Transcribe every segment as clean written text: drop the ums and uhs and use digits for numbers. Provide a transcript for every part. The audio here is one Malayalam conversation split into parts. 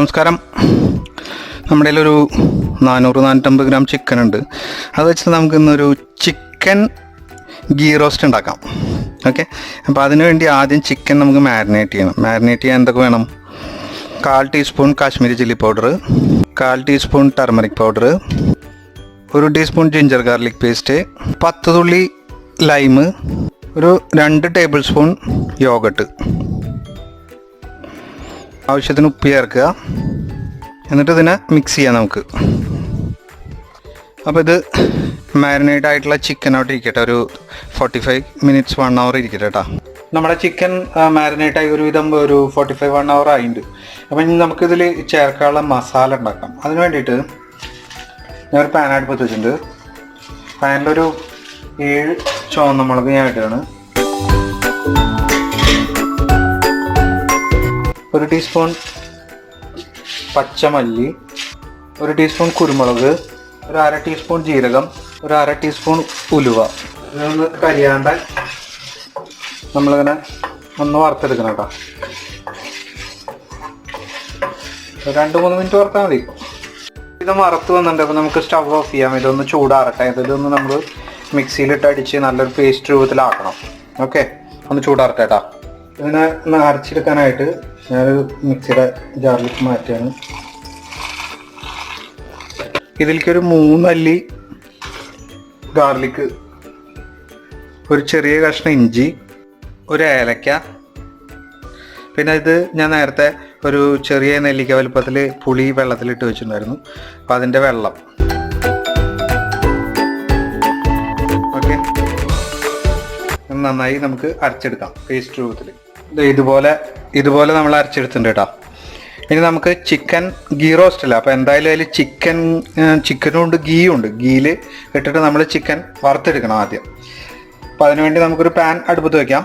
നമസ്കാരം. നമ്മുടെ കയ്യിലൊരു 400-450 ഗ്രാം ചിക്കൻ ഉണ്ട്. അത് വെച്ചിട്ട് നമുക്കിന്നൊരു ചിക്കൻ ഗീ റോസ്റ്റ് ഉണ്ടാക്കാം. ഓക്കെ, അപ്പോൾ അതിനു വേണ്ടി ആദ്യം ചിക്കൻ നമുക്ക് മാരിനേറ്റ് ചെയ്യണം. മാരിനേറ്റ് ചെയ്യാൻ എന്തൊക്കെ വേണം? 1/4 teaspoon Kashmiri chilli powder, 1/4 teaspoon turmeric powder, 1 teaspoon ginger garlic paste, 10 തുള്ളി ലൈമ്, ഒരു 2 ടേബിൾ സ്പൂൺ യോഗട്ട്, ആവശ്യത്തിന് ഉപ്പ് ചേർക്കുക. എന്നിട്ട് ഇതിനെ മിക്സ് ചെയ്യാം നമുക്ക്. അപ്പോൾ ഇത് മാരിനേറ്റ് ആയിട്ടുള്ള ചിക്കനോട്ട് ഇരിക്കട്ടെ, ഒരു 45 മിനിറ്റ്സ് 1 hour ഇരിക്കട്ടെ കേട്ടോ. നമ്മുടെ ചിക്കൻ മാരിനേറ്റ് ആയി ഒരുവിധം ഒരു 45-1 hour ആയിട്ടുണ്ട്. അപ്പം ഇനി നമുക്കിതിൽ ചേർക്കാനുള്ള മസാല ഉണ്ടാക്കാം. അതിന് വേണ്ടിയിട്ട് ഞാനൊരു പാൻ അടുപ്പത്ത് വെച്ചിട്ടുണ്ട്. പാനിലൊരു 7 ചുവന്ന മുളക് ഞാൻ ഇടുകയാണ്. 1 ടീസ്പൂൺ പച്ചമല്ലി, 1 ടീസ്പൂൺ കുരുമുളക്, ഒരു 1/2 ടീസ്പൂൺ ജീരകം, ഒരു 1/2 ടീസ്പൂൺ ഉലുവ. ഇതൊന്ന് കരിയാണ്ട് നമ്മളിങ്ങനെ ഒന്ന് വറുത്തെടുക്കണം കേട്ടോ. 2-3 മിനിറ്റ് വറുത്താൽ മതി. ഇത് വറുത്ത് വന്നിട്ടുണ്ട്. അപ്പോൾ നമുക്ക് സ്റ്റവ് ഓഫ് ചെയ്യാം. ഇതൊന്ന് ചൂടാറട്ടെ. ഇതൊന്ന് നമ്മൾ മിക്സിയിലിട്ട് അടിച്ച് നല്ലൊരു പേസ്റ്റ് രൂപത്തിലാക്കണം. ഓക്കെ, ഒന്ന് ചൂടാറട്ടെ കേട്ടോ. ഇതിനെ ഒന്ന് അരച്ചെടുക്കാനായിട്ട് ഞാനൊരു മിക്സിയുടെ ജാറിലേക്ക് മാറ്റുകയാണ്. ഇതിലേക്കൊരു 3 അല്ലി ഗാർലിക്ക്, ഒരു ചെറിയ കഷ്ണം ഇഞ്ചി, ഒരു ഏലക്ക, പിന്നെ ഇത് ഞാൻ നേരത്തെ ഒരു ചെറിയ നെല്ലിക്ക വലുപ്പത്തിൽ പുളി വെള്ളത്തിലിട്ട് വെച്ചിട്ടുണ്ടായിരുന്നു. അപ്പോൾ അതിൻ്റെ വെള്ളം. ഓക്കെ, നന്നായി നമുക്ക് അരച്ചെടുക്കാം പേസ്റ്റ് രൂപത്തിൽ. ഇതുപോലെ നമ്മൾ അരച്ചെടുത്തിട്ടുണ്ട് കേട്ടോ. ഇനി നമുക്ക് ചിക്കൻ ഗീ റോസ്റ്റ് അല്ല, അപ്പോൾ എന്തായാലും അതിൽ ചിക്കനും ഉണ്ട്, ഗീയും ഉണ്ട്. ഗീയിൽ ഇട്ടിട്ട് നമ്മൾ ചിക്കൻ വറുത്തെടുക്കണം ആദ്യം. അപ്പോൾ അതിനുവേണ്ടി നമുക്കൊരു പാൻ അടുപ്പത്ത് വയ്ക്കാം.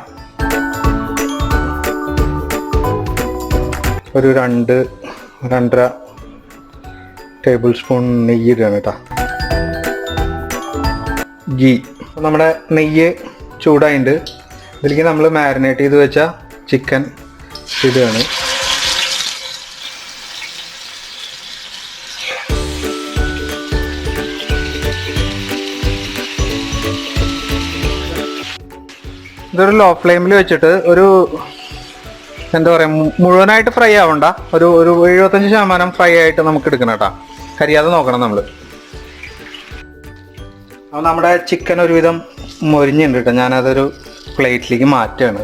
ഒരു 2-2.5 ടേബിൾ സ്പൂൺ നെയ്യ് ഇടുകയാണ് കേട്ടോ. ഗീ. അപ്പോൾ നമ്മുടെ നെയ്യ് ചൂടായിട്ട് ഇതിലേക്ക് നമ്മൾ മാരിനേറ്റ് ചെയ്ത് വെച്ച ചിക്കൻ ഇടുകയാണ്. ഇതൊരു ലോ ഫ്ലെയിമിൽ വെച്ചിട്ട് ഒരു എന്താ പറയുക, മുഴുവനായിട്ട് ഫ്രൈ ആവണ്ട, ഒരു 75% ഫ്രൈ ആയിട്ട് നമുക്ക് എടുക്കണം കേട്ടോ. കരിയാതെ നോക്കണം നമ്മൾ. അപ്പോൾ നമ്മുടെ ചിക്കൻ ഒരുവിധം മൊരിഞ്ഞുണ്ട് കേട്ടോ. ഞാനതൊരു പ്ലേറ്റിലേക്ക് മാറ്റുകയാണ്.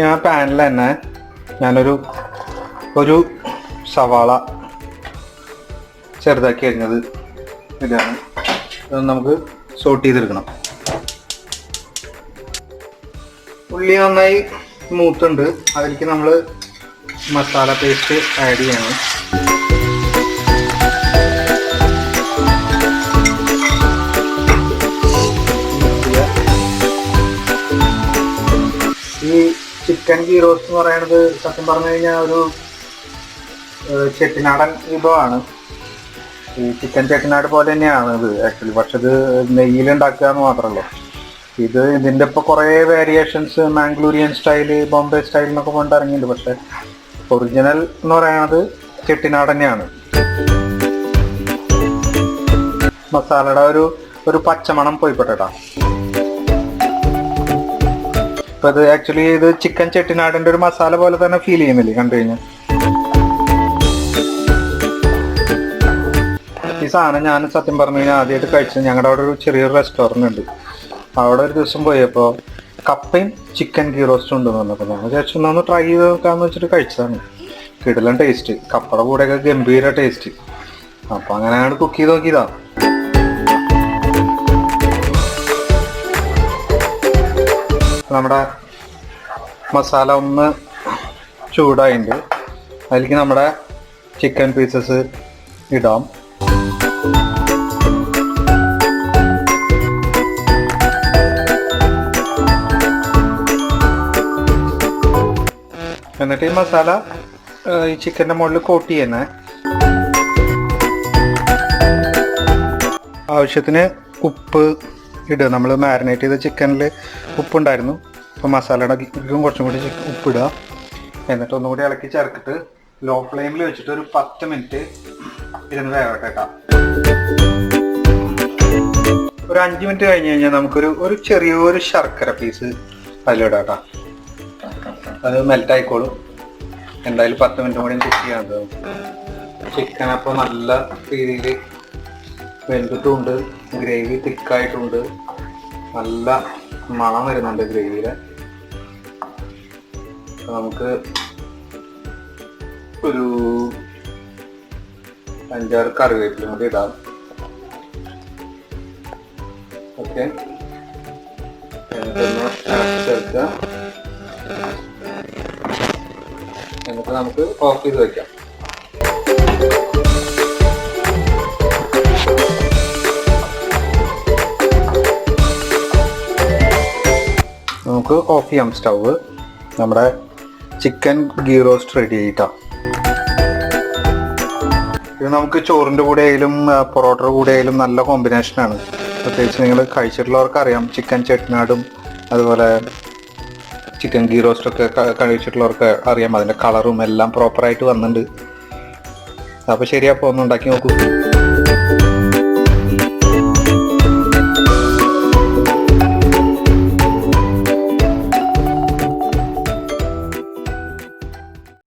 ഞാൻ പാനിൽ തന്നെ ഞാനൊരു സവാള ചെറുതാക്കി അരിഞ്ഞത് ഇതാണ്. ഇതൊന്ന് നമുക്ക് സോട്ട് ചെയ്തെടുക്കണം. ഉള്ളി നന്നായി മൂത്തുണ്ട്. അതിലേക്ക് നമ്മൾ മസാല പേസ്റ്റ് ആഡ് ചെയ്യണം. ഈ ചിക്കൻ ഗീ റോസ്റ്റ് എന്ന് പറയുന്നത് സത്യം പറഞ്ഞു കഴിഞ്ഞാൽ ഒരു ചെട്ടിനാടൻ വിഭവമാണ്. ഈ ചിക്കൻ ചെട്ടിനാട് പോലെ തന്നെയാണ് ഇത് ആക്ച്വലി. പക്ഷെ ഇത് നെയ്യിലുണ്ടാക്കുക എന്ന് മാത്രമല്ലോ. ഇതിൻ്റെ ഇപ്പോൾ കുറേ variations, Mangalorean style, Bombay style എന്നൊക്കെ കൊണ്ട് ഇറങ്ങിയിട്ടുണ്ട്. പക്ഷെ ഒറിജിനൽ എന്ന് പറയുന്നത് ചെട്ടിനാട് തന്നെയാണ്. മസാലയുടെ ഒരു പച്ചമണം പോയിപ്പെട്ടാ. ഇപ്പം ഇത് ആക്ച്വലി ഇത് ചിക്കൻ ചെട്ടിനാടിൻ്റെ ഒരു മസാല പോലെ തന്നെ ഫീൽ ചെയ്യുന്നില്ലേ കണ്ടു കഴിഞ്ഞാൽ? ഈ സാധനം ഞാൻ സത്യം പറഞ്ഞു കഴിഞ്ഞാൽ ആദ്യമായിട്ട് കഴിച്ചത് ഞങ്ങളുടെ അവിടെ ഒരു ചെറിയൊരു റെസ്റ്റോറൻറ്റ് ഉണ്ട്. അവിടെ ഒരു ദിവസം പോയപ്പോൾ കപ്പയും ചിക്കൻ ഗീ റോസ്റ്റും ഉണ്ടെന്ന് പറഞ്ഞപ്പോൾ ഞാൻ വിചാരിച്ചു ഒന്ന് ട്രൈ ചെയ്ത് നോക്കാമെന്ന് വെച്ചിട്ട് കഴിച്ചതാണ്. കിടിലൻ ടേസ്റ്റ്, കപ്പയുടെ കൂടെയൊക്കെ ഗംഭീര ടേസ്റ്റ്. അപ്പോൾ അങ്ങനെയാണ് കുക്ക് ചെയ്ത് നോക്കിയതാണ്. നമ്മുടെ മസാല ഒന്ന് ചൂടായിട്ട് അതിലേക്ക് നമ്മുടെ ചിക്കൻ പീസസ് ഇടാം. എന്നിട്ട് ഈ മസാല ഈ ചിക്കൻ്റെ മുകളിൽ കോട്ട് ചെയ്യുന്നത്. ആവശ്യത്തിന് ഉപ്പ് ഇടുക. നമ്മൾ മാരിനേറ്റ് ചെയ്ത ചിക്കനിൽ ഉപ്പുണ്ടായിരുന്നു. അപ്പോൾ മസാലയുടെ കുറച്ചും കൂടി ഉപ്പിടുക. എന്നിട്ട് ഒന്നുകൂടി ഇളക്കി ചേർത്തിട്ട് ലോ ഫ്ലെയിമിൽ വെച്ചിട്ട് ഒരു 10 മിനിറ്റ് ഇരുന്ന് വേവട്ടെ കേട്ടോ. ഒരു 5 മിനിറ്റ് കഴിഞ്ഞ് കഴിഞ്ഞാൽ നമുക്കൊരു ചെറിയൊരു ശർക്കര പീസ് അതിലിടാം കേട്ടോ. അത് മെൽറ്റ് ആയിക്കോളും. എന്തായാലും 10 മിനിറ്റ് കൂടി കുക്ക് ചെയ്യാൻ. ചിക്കൻ അപ്പോൾ നല്ല രീതിയിൽ വെന്തിട്ടുമുണ്ട്, ഗ്രേവി തിക്കായിട്ടുണ്ട്, നല്ല മണം വരുന്നുണ്ട് ഗ്രേവിയുടെ. നമുക്ക് ഒരു 5-6 കറിവേപ്പിലും കൂടി ഇടാം. ഓക്കെ, എന്നിട്ടൊന്ന് ചേർക്കുക. എന്നിട്ട് നമുക്ക് ഓഫ് ചെയ്ത് വയ്ക്കാം. നമുക്ക് ഓഫ് ചെയ്യാം സ്റ്റൗവ്. നമ്മുടെ ചിക്കൻ ഗീ റോസ്റ്റ് റെഡി ആയിട്ടാ. ഇത് നമുക്ക് ചോറിൻ്റെ കൂടെ ആയാലും പൊറോട്ടയുടെ കൂടെ ആയാലും നല്ല കോമ്പിനേഷനാണ്. പ്രത്യേകിച്ച് നിങ്ങൾ കഴിച്ചിട്ടുള്ളവർക്ക് അറിയാം. ചിക്കൻ ചെട്ടിനാടും അതുപോലെ ചിക്കൻ ഗീ റോസ്റ്റൊക്കെ കഴിച്ചിട്ടുള്ളവർക്ക് അറിയാം. അതിൻ്റെ കളറും എല്ലാം പ്രോപ്പറായിട്ട് വന്നിട്ടുണ്ട്. അപ്പോൾ ശരി, അപ്പോൾ ഒന്ന് ഉണ്ടാക്കി നോക്കൂ.